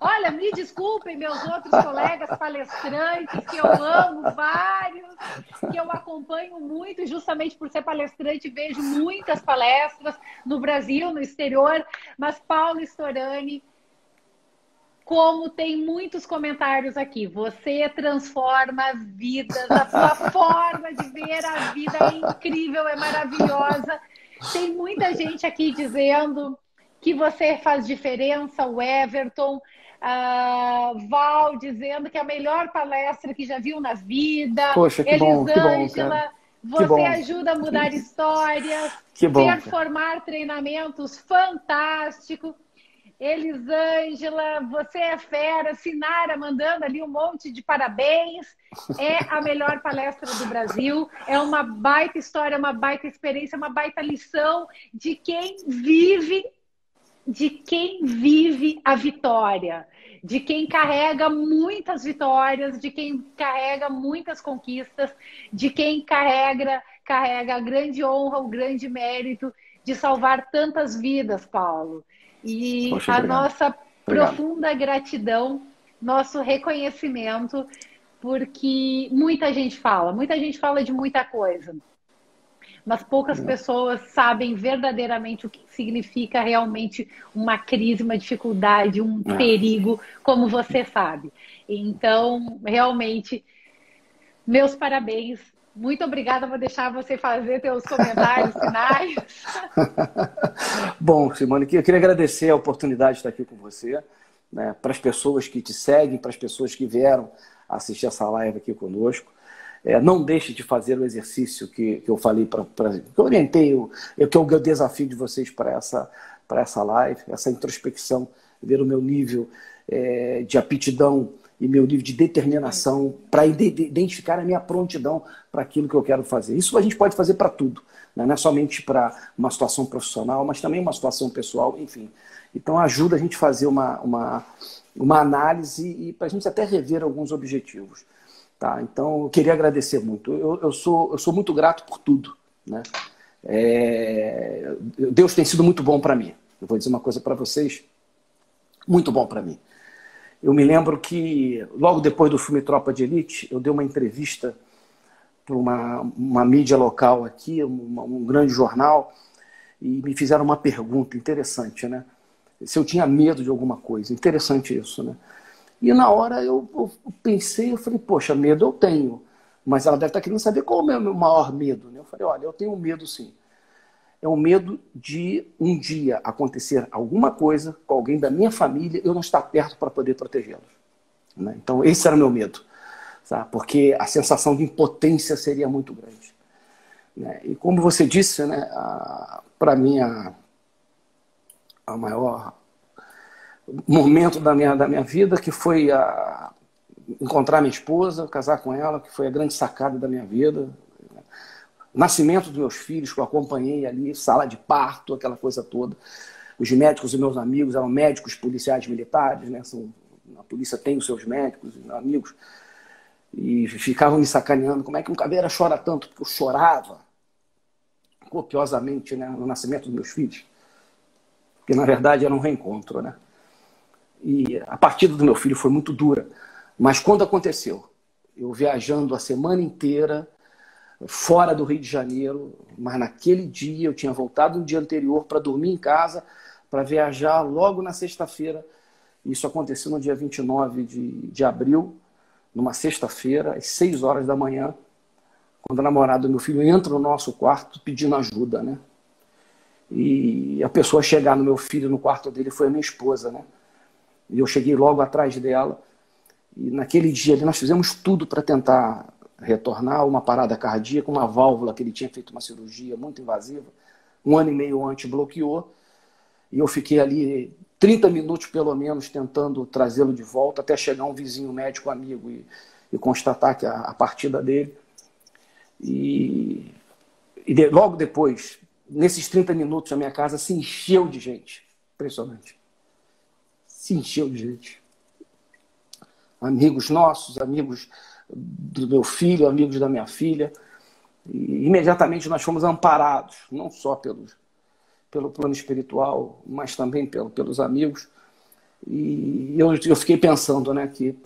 Olha, me desculpem, meus outros colegas palestrantes, que eu amo vários, que eu acompanho muito, justamente por ser palestrante, vejo muitas palestras no Brasil, no exterior, mas Paulo Storani, como tem muitos comentários aqui, você transforma vidas, a sua forma de ver a vida é incrível, é maravilhosa. Tem muita gente aqui dizendo que você faz diferença, o Everton, Val dizendo que é a melhor palestra que já viu na vida. Poxa, que bom, Elisângela, você ajuda a mudar histórias, formar treinamentos, fantástico. Elisângela, você é fera. Sinara mandando ali um monte de parabéns. É a melhor palestra do Brasil. É uma baita história, uma baita experiência, uma baita lição de quem vive a vitória, de quem carrega muitas vitórias, de quem carrega muitas conquistas, de quem carrega a grande honra, o grande mérito de salvar tantas vidas, Paulo. E Poxa, a nossa profunda gratidão, nosso reconhecimento, porque muita gente fala de muita coisa, mas poucas pessoas sabem verdadeiramente o que significa realmente uma crise, uma dificuldade, um perigo, como você sabe. Então, realmente, meus parabéns. Muito obrigada por deixar você fazer seus comentários finais. Bom, Simone, eu queria agradecer a oportunidade de estar aqui com você, né, para as pessoas que te seguem, para as pessoas que vieram assistir essa live aqui conosco. Não deixe de fazer o exercício que eu falei, que eu orientei, que é o desafio de vocês para essa live, essa introspecção, ver o meu nível de aptidão e meu nível de determinação para identificar a minha prontidão para aquilo que eu quero fazer. Isso a gente pode fazer para tudo, né? Não é somente para uma situação profissional, mas também uma situação pessoal, enfim. Então ajuda a gente a fazer uma análise e para a gente até rever alguns objetivos. Tá? Então eu queria agradecer muito. Eu sou muito grato por tudo, né? Deus tem sido muito bom para mim. Eu vou dizer uma coisa para vocês, muito bom para mim. Eu me lembro que, logo depois do filme Tropa de Elite, eu dei uma entrevista para uma mídia local aqui, um grande jornal, e me fizeram uma pergunta interessante, né? Se eu tinha medo de alguma coisa. Interessante isso, né? E na hora eu pensei, eu falei, poxa, medo eu tenho, mas ela deve estar querendo saber qual é o meu maior medo, né? Eu falei, olha, eu tenho medo sim. É o medo de um dia acontecer alguma coisa com alguém da minha família e eu não estar perto para poder protegê-los, né? Então, esse era o meu medo, sabe? Porque a sensação de impotência seria muito grande, né? E como você disse, né, para mim, a maior momento da minha vida, que foi encontrar minha esposa, casar com ela, que foi a grande sacada da minha vida. Nascimento dos meus filhos, que eu acompanhei ali, sala de parto, aquela coisa toda. Os médicos, os meus amigos, eram médicos policiais militares, né? A polícia tem os seus médicos, amigos, e ficavam me sacaneando. Como é que um caveira chora tanto? Porque eu chorava copiosamente, né, no nascimento dos meus filhos. Porque, na verdade, era um reencontro, né? E a partida do meu filho foi muito dura. Mas quando aconteceu, eu viajando a semana inteira, fora do Rio de Janeiro, mas naquele dia eu tinha voltado no dia anterior para dormir em casa, para viajar logo na sexta-feira. Isso aconteceu no dia 29 de abril, numa sexta-feira, às 6 horas da manhã, quando a namorada do meu filho entra no nosso quarto pedindo ajuda, né? E a pessoa a chegar no meu filho, no quarto dele, foi a minha esposa, né? E eu cheguei logo atrás dela. E naquele dia ali nós fizemos tudo para tentar retornar uma parada cardíaca, uma válvula que ele tinha feito uma cirurgia muito invasiva. 1 ano e meio antes bloqueou. E eu fiquei ali 30 minutos, pelo menos, tentando trazê-lo de volta, até chegar um vizinho médico amigo e constatar que a partida dele. Logo depois, nesses 30 minutos, a minha casa se encheu de gente. Impressionante. Se encheu de gente. Amigos nossos, amigos do meu filho, amigos da minha filha. E imediatamente nós fomos amparados, não só pelo plano espiritual, mas também pelos amigos. E eu fiquei pensando, né, que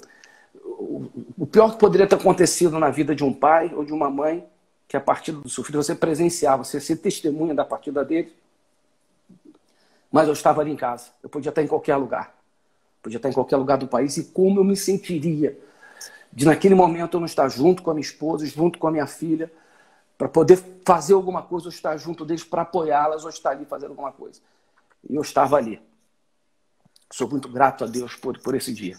o pior que poderia ter acontecido na vida de um pai ou de uma mãe, que a partida do seu filho você presenciava, você ser testemunha da partida dele, mas eu estava ali em casa, eu podia estar em qualquer lugar. Podia estar em qualquer lugar do país, e como eu me sentiria de naquele momento eu não estar junto com a minha esposa, junto com a minha filha, para poder fazer alguma coisa, ou estar junto deles para apoiá-las, ou estar ali fazendo alguma coisa. E eu estava ali. Sou muito grato a Deus por esse dia.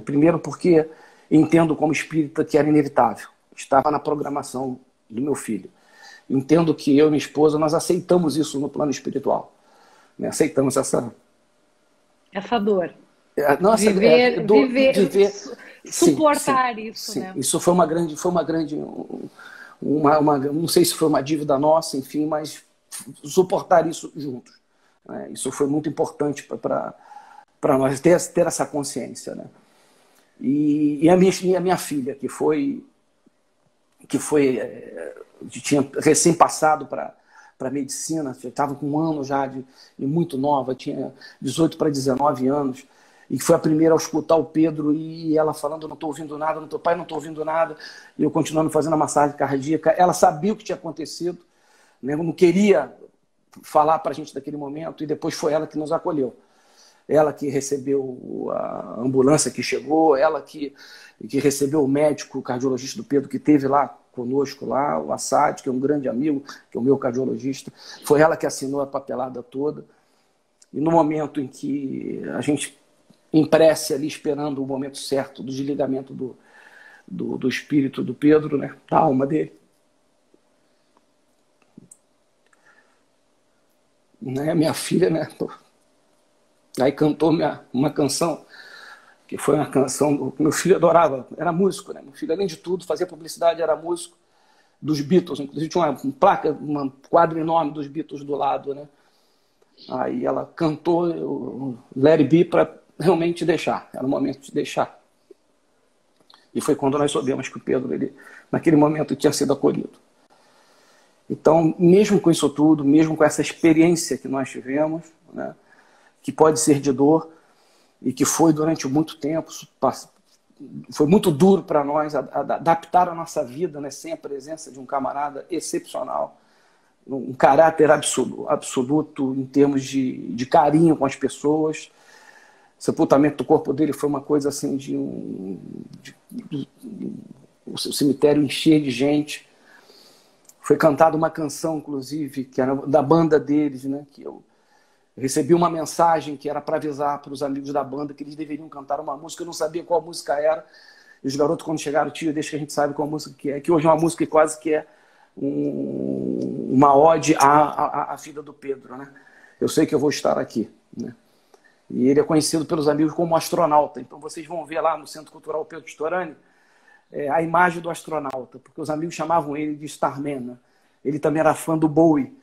Primeiro porque entendo como espírita que era inevitável. Estava na programação do meu filho. Entendo que eu e minha esposa, nós aceitamos isso no plano espiritual. Aceitamos essa dor. Nossa, viver, suportar sim, isso, sim. Né? Isso foi uma grande, não sei se foi uma dívida nossa, enfim, mas suportar isso juntos, né? Isso foi muito importante para nós ter essa consciência, né? E a minha filha, que tinha recém passado para medicina, estava com 1 ano já de muito nova, tinha 18 para 19 anos, e foi a primeira a escutar o Pedro, e ela falando, não estou ouvindo nada, pai, não estou ouvindo nada, e eu continuando fazendo a massagem cardíaca. Ela sabia o que tinha acontecido, né? Não queria falar para a gente daquele momento, e depois foi ela que nos acolheu. Ela que recebeu a ambulância que chegou, ela que recebeu o médico, o cardiologista do Pedro, que esteve lá conosco, lá, o Assad, que é um grande amigo, que é o meu cardiologista. Foi ela que assinou a papelada toda. E no momento em que a gente, em prece ali, esperando o momento certo do desligamento do espírito do Pedro, né, da alma dele, né, minha filha, né, aí cantou uma canção que foi uma canção que meu filho adorava, era músico, né? Meu filho, além de tudo, fazia publicidade, era músico dos Beatles, inclusive tinha uma placa, um quadro enorme dos Beatles do lado, né? Aí ela cantou o Let It Be para realmente deixar, era o momento de deixar. E foi quando nós soubemos que o Pedro, ele, naquele momento, tinha sido acolhido. Então, mesmo com isso tudo, mesmo com essa experiência que nós tivemos, né, que pode ser de dor, e que foi durante muito tempo, foi muito duro para nós adaptar a nossa vida, né, sem a presença de um camarada excepcional, um caráter absoluto em termos de carinho com as pessoas. O sepultamento do corpo dele foi uma coisa assim o cemitério encher de gente. Foi cantada uma canção, inclusive, que era da banda deles, né, que eu recebi uma mensagem que era para avisar para os amigos da banda que eles deveriam cantar uma música. Eu não sabia qual música era. E os garotos, quando chegaram, tio, deixa que a gente sabe qual música que é. Que hoje é uma música que quase que é uma ode à vida do Pedro, né? Eu sei que eu vou estar aqui, né? E ele é conhecido pelos amigos como astronauta. Então vocês vão ver lá no Centro Cultural Pedro Storani a imagem do astronauta, porque os amigos chamavam ele de Starman, né? Ele também era fã do Bowie.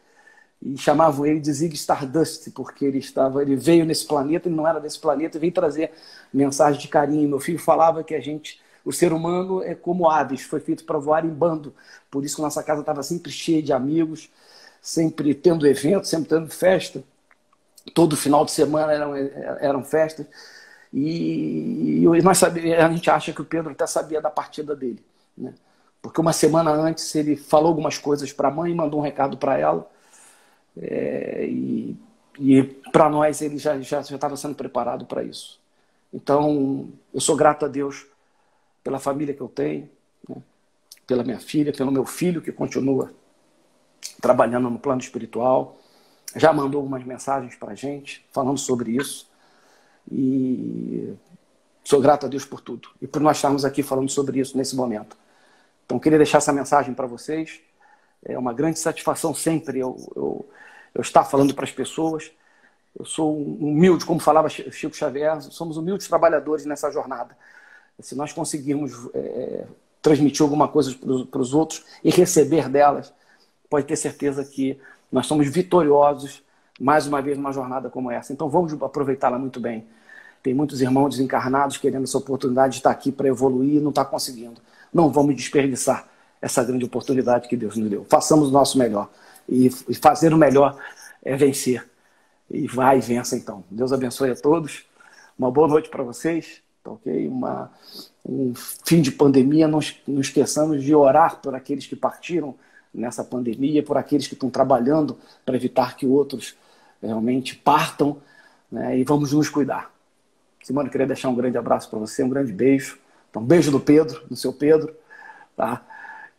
E chamavam ele de Ziggy Stardust, porque ele veio nesse planeta, ele não era desse planeta, e veio trazer mensagem de carinho. Meu filho falava que o ser humano é como aves, foi feito para voar em bando. Por isso que nossa casa estava sempre cheia de amigos, sempre tendo eventos, sempre tendo festa. Todo final de semana eram festas. E a gente acha que o Pedro até sabia da partida dele, né? Porque uma semana antes ele falou algumas coisas para a mãe, mandou um recado para ela. E para nós ele já estava sendo preparado para isso. Então eu sou grato a Deus pela família que eu tenho, né? Pela minha filha, pelo meu filho que continua trabalhando no plano espiritual, já mandou algumas mensagens para a gente falando sobre isso, e sou grato a Deus por tudo e por nós estarmos aqui falando sobre isso nesse momento. Então queria deixar essa mensagem para vocês. É uma grande satisfação sempre eu estar falando para as pessoas. Eu sou humilde, como falava Chico Xavier, somos humildes trabalhadores nessa jornada. Se nós conseguirmos transmitir alguma coisa para os outros e receber delas, pode ter certeza que nós somos vitoriosos mais uma vez numa jornada como essa. Então vamos aproveitá-la muito bem. Tem muitos irmãos desencarnados querendo essa oportunidade de estar aqui para evoluir e não está conseguindo. Não vamos desperdiçar essa grande oportunidade que Deus nos deu. Façamos o nosso melhor. E fazer o melhor é vencer. E vai e vença, então. Deus abençoe a todos. Uma boa noite para vocês. Tá, ok? Um fim de pandemia. Não esqueçamos de orar por aqueles que partiram nessa pandemia, por aqueles que estão trabalhando para evitar que outros realmente partam, né? E vamos nos cuidar. Simone, queria deixar um grande abraço para você, um grande beijo. Então, um beijo do Pedro, do seu Pedro, tá?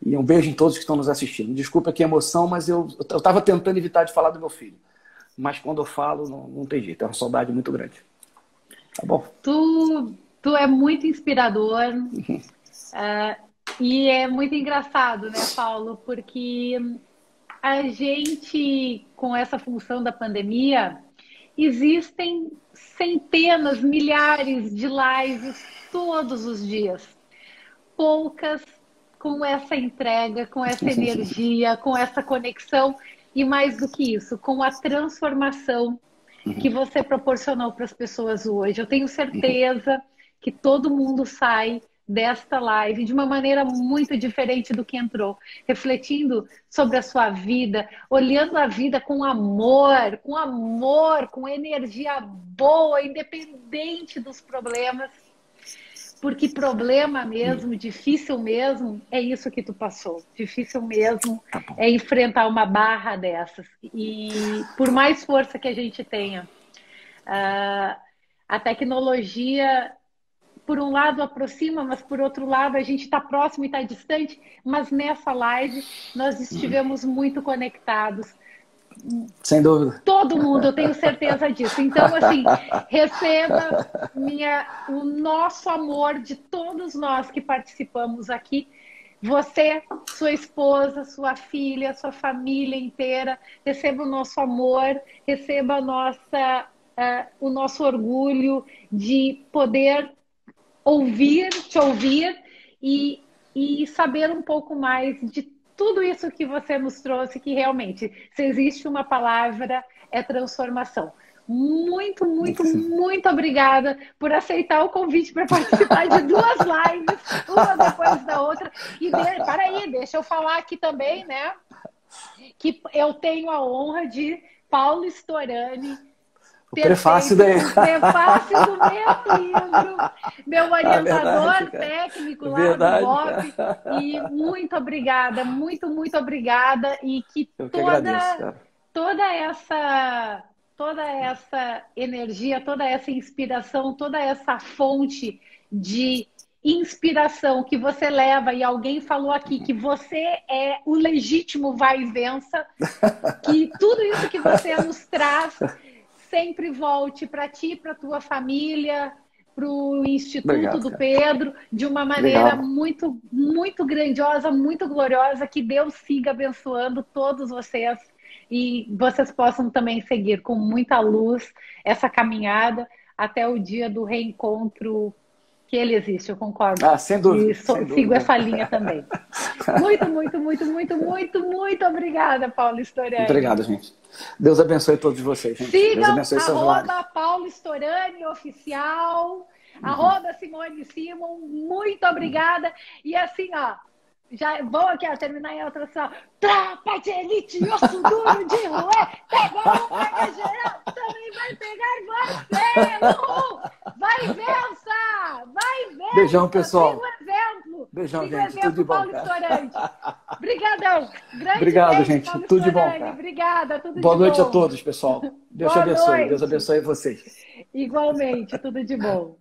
E um beijo em todos que estão nos assistindo. Desculpa aqui a emoção, mas eu estava tentando evitar de falar do meu filho. Mas quando eu falo, não tem jeito. É uma saudade muito grande. Tá bom? Tu é muito inspirador. E é muito engraçado, né, Paulo? Porque a gente, com essa função da pandemia, existem centenas, milhares de lives todos os dias. Poucas com essa entrega, com essa energia, com essa conexão e, mais do que isso, com a transformação que você proporcionou para as pessoas hoje. Eu tenho certeza que todo mundo sai desta live de uma maneira muito diferente do que entrou, refletindo sobre a sua vida, olhando a vida com amor, com energia boa, independente dos problemas. Porque problema mesmo, difícil mesmo, é isso que tu passou. Difícil mesmo é enfrentar uma barra dessas. E por mais força que a gente tenha, a tecnologia, por um lado, aproxima, mas por outro lado, a gente está próximo e está distante. Mas nessa live, nós estivemos muito conectados. Sem dúvida. Todo mundo, eu tenho certeza disso. Então, assim, receba o nosso amor de todos nós que participamos aqui. Você, sua esposa, sua filha, sua família inteira, receba o nosso amor, receba o nosso orgulho de poder te ouvir e saber um pouco mais de tudo isso que você nos trouxe, que realmente, se existe uma palavra, é transformação. Muito, muito, muito obrigada por aceitar o convite para participar de 2 lives, uma depois da outra. E para aí, deixa eu falar aqui também, né? Que eu tenho a honra de Paulo Storani, o prefácio daí. O prefácio do meu livro, meu orientador técnico lá do BOP. E muito obrigada, muito, muito obrigada. E que toda essa energia, toda essa inspiração, toda essa fonte de inspiração que você leva, e alguém falou aqui que você é o legítimo vai e vença, que tudo isso que você nos traz sempre volte para ti, para tua família, para o Instituto do Pedro, de uma maneira muito, muito grandiosa, muito gloriosa, que Deus siga abençoando todos vocês e vocês possam também seguir com muita luz essa caminhada até o dia do reencontro, que ele existe, eu concordo. Sem dúvida. Sigo essa linha também. Muito, muito, muito, muito, muito, muito obrigada, Paulo Storani. Obrigado, gente. Deus abençoe todos vocês, gente. Sigam Deus abençoe @Paulo Storani oficial, @Simone Simon, muito obrigada. E assim, ó, já vou aqui, terminar em outra só. Tropa de elite, osso duro de rué, pegou um pega geral, também vai pegar você, Uhul! Vai vença! Vai vença! Beijão, pessoal. Siga o exemplo. Beijão, Siga gente. Tudo de bom, Paulo Storani. Obrigadão. Obrigado, beijo, gente. Paulo Tudo de bom, Storani. cara. Obrigada, tudo Boa de bom. noite a todos, pessoal. Deus te abençoe. Noite. Deus abençoe vocês. Igualmente, tudo de bom.